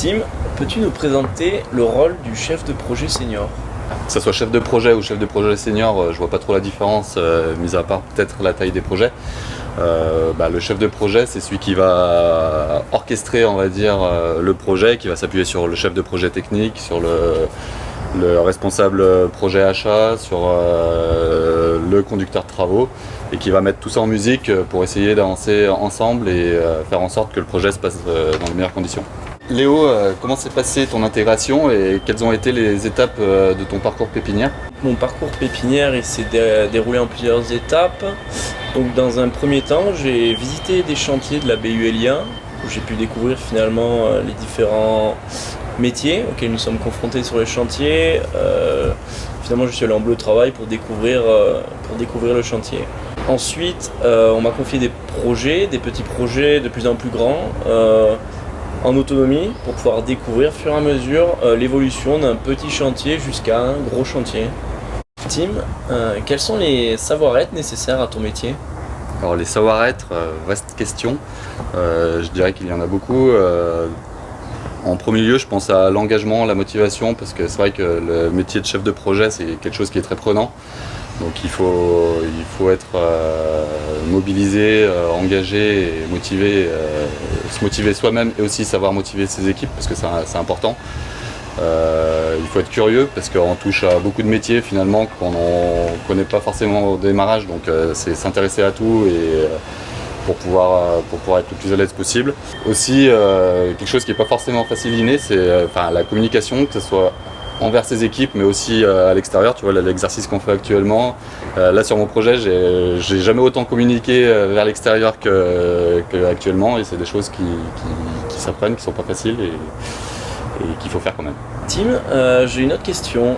Tim, peux-tu nous présenter le rôle du chef de projet senior? Que ce soit chef de projet ou chef de projet senior, je vois pas trop la différence, mis à part peut-être la taille des projets. Le chef de projet, c'est celui qui va orchestrer, on va dire, le projet, qui va s'appuyer sur le chef de projet technique, sur le responsable projet achat, sur le conducteur de travaux, et qui va mettre tout ça en musique pour essayer d'avancer ensemble et faire en sorte que le projet se passe dans les meilleures conditions. Léo, comment s'est passée ton intégration et quelles ont été les étapes de ton parcours pépinière? Mon parcours pépinière il s'est déroulé en plusieurs étapes. Donc dans un premier temps, j'ai visité des chantiers de la BU Elia où j'ai pu découvrir finalement les différents métiers auxquels nous sommes confrontés sur les chantiers. Finalement, je suis allé en bleu travail pour découvrir le chantier. Ensuite, on m'a confié des projets, des petits projets de plus en plus grands. En autonomie pour pouvoir découvrir au fur et à mesure l'évolution d'un petit chantier jusqu'à un gros chantier. Tim, quels sont les savoir-être nécessaires à ton métier? Alors les savoir-être, vaste question. Je dirais qu'il y en a beaucoup. En premier lieu, je pense à l'engagement, la motivation, parce que c'est vrai que le métier de chef de projet, c'est quelque chose qui est très prenant. Donc il faut être mobilisé, engagé et motivé, se motiver soi-même et aussi savoir motiver ses équipes parce que c'est important. Il faut être curieux parce qu'on touche à beaucoup de métiers finalement qu'on ne connaît pas forcément au démarrage, donc c'est s'intéresser à tout et pour pouvoir être le plus à l'aise possible. Aussi, quelque chose qui n'est pas forcément facile d'inné, c'est la communication, que ce soit envers ses équipes mais aussi à l'extérieur. Tu vois l'exercice qu'on fait actuellement, là sur mon projet j'ai jamais autant communiqué vers l'extérieur qu'actuellement et c'est des choses qui s'apprennent, qui sont pas faciles et qu'il faut faire quand même. Tim, j'ai une autre question.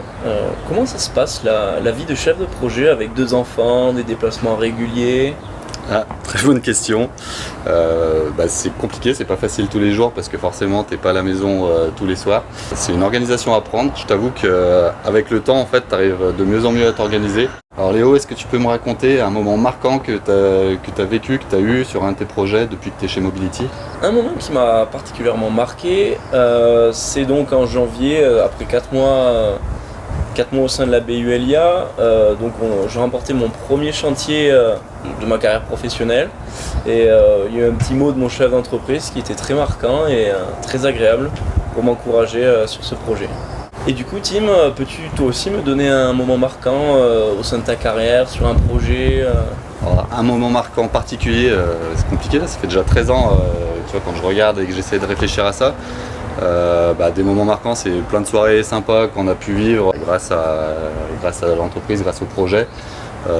Comment ça se passe la vie de chef de projet avec 2 enfants, des déplacements réguliers? Ah, très bonne question. C'est compliqué, c'est pas facile tous les jours parce que forcément t'es pas à la maison tous les soirs. C'est une organisation à prendre. Je t'avoue qu'avec le temps en fait t'arrives de mieux en mieux à t'organiser. Alors Léo, est-ce que tu peux me raconter un moment marquant que t'as vécu, que t'as eu sur un de tes projets depuis que t'es chez Mobility? Un moment qui m'a particulièrement marqué, c'est donc en janvier, après 4 mois au sein de la BU Elia, j'ai remporté mon premier chantier de ma carrière professionnelle et il y a eu un petit mot de mon chef d'entreprise qui était très marquant et très agréable pour m'encourager sur ce projet. Et du coup Tim, peux-tu toi aussi me donner un moment marquant au sein de ta carrière sur un projet Alors, un moment marquant particulier, c'est compliqué là, ça fait déjà 13 ans, tu vois, quand je regarde et que j'essaie de réfléchir à ça. Des moments marquants, c'est plein de soirées sympas qu'on a pu vivre grâce à l'entreprise, grâce au projet.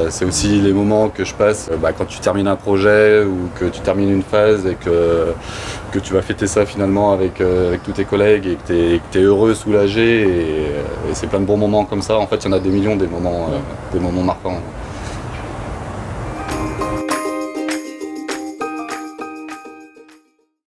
C'est aussi les moments que je passe quand tu termines un projet ou que tu termines une phase et que tu vas fêter ça finalement avec tous tes collègues et que tu es heureux, soulagé et c'est plein de bons moments comme ça. En fait, il y en a des millions des moments marquants.